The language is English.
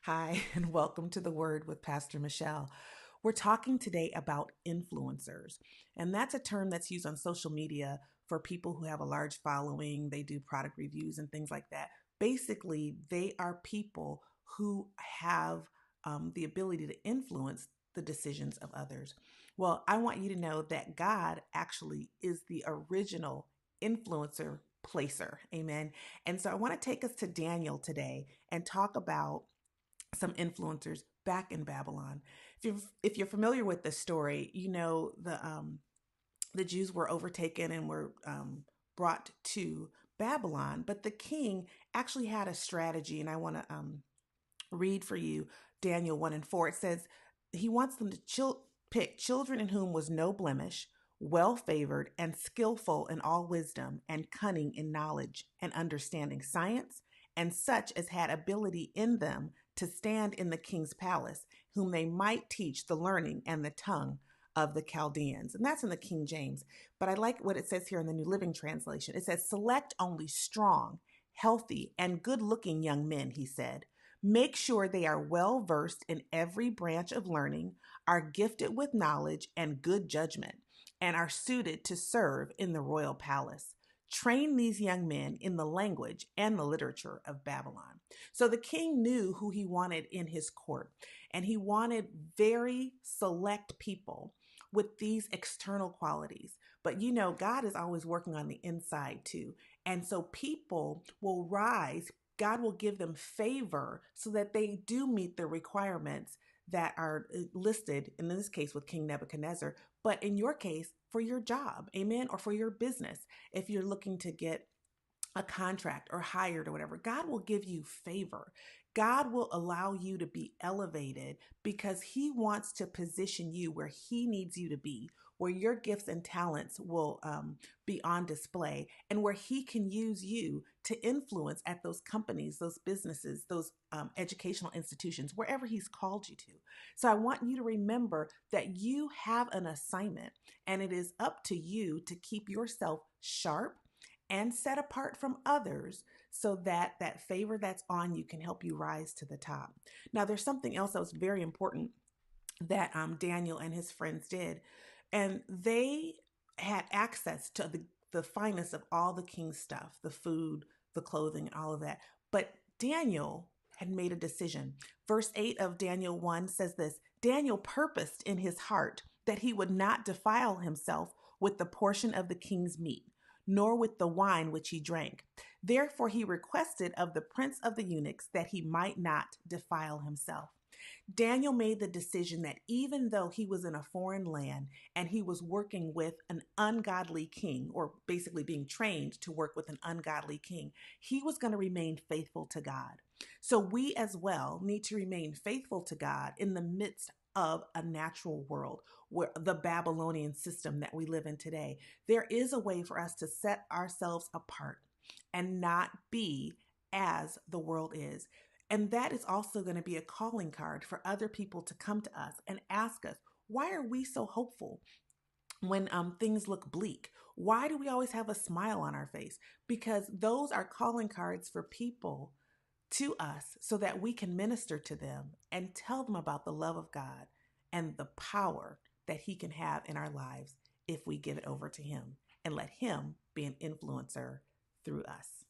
Hi, and welcome to the Word with Pastor Michelle. We're talking today about influencers, and that's a term that's used on social media for people who have a large following. They do product reviews and things like that. Basically, they are people who have the ability to influence the decisions of others. Well, I want you to know that God actually is the original influencer placer. Amen. And so I want to take us to Daniel today and talk about some influencers back in Babylon. If you're familiar with the story, you know the Jews were overtaken and were brought to Babylon, but the king actually had a strategy, and I want to read for you Daniel 1 and 4. It says he wants them to pick children in whom was no blemish, well favored, and skillful in all wisdom, and cunning in knowledge, and understanding science, and such as had ability in them to stand in the king's palace, whom they might teach the learning and the tongue of the Chaldeans. And that's in the King James. But I like what it says here in the New Living Translation. It says, select only strong, healthy, and good looking young men, he said. Make sure they are well versed in every branch of learning, are gifted with knowledge and good judgment, and are suited to serve in the royal palace. Train these young men in the language and the literature of Babylon. So the king knew who he wanted in his court, and he wanted very select people with these external qualities. But you know, God is always working on the inside too. And so people will rise. God will give them favor so that they do meet the requirements that are listed, in this case with King Nebuchadnezzar, but in your case, for your job, amen, or for your business. If you're looking to get a contract or hired or whatever, God will give you favor. God will allow you to be elevated because he wants to position you where he needs you to be, where your gifts and talents will be on display, and where he can use you to influence at those companies, those businesses, those educational institutions, wherever he's called you to. So I want you to remember that you have an assignment, and it is up to you to keep yourself sharp and set apart from others so that that favor that's on you can help you rise to the top. Now, there's something else that was very important that Daniel and his friends did, and they had access to the finest of all the king's stuff, the food, the clothing, and all of that. But Daniel had made a decision. Verse 8 of Daniel 1 says this: Daniel purposed in his heart that he would not defile himself with the portion of the king's meat, nor with the wine which he drank. Therefore he requested of the prince of the eunuchs that he might not defile himself. Daniel made the decision that even though he was in a foreign land and he was working with an ungodly king, or basically being trained to work with an ungodly king, he was going to remain faithful to God. So we as well need to remain faithful to God in the midst of a natural world, where the Babylonian system that we live in today. There is a way for us to set ourselves apart and not be as the world is. And that is also going to be a calling card for other people to come to us and ask us, why are we so hopeful when things look bleak? Why do we always have a smile on our face? Because those are calling cards for people to us so that we can minister to them and tell them about the love of God and the power that he can have in our lives if we give it over to him and let him be an influencer through us.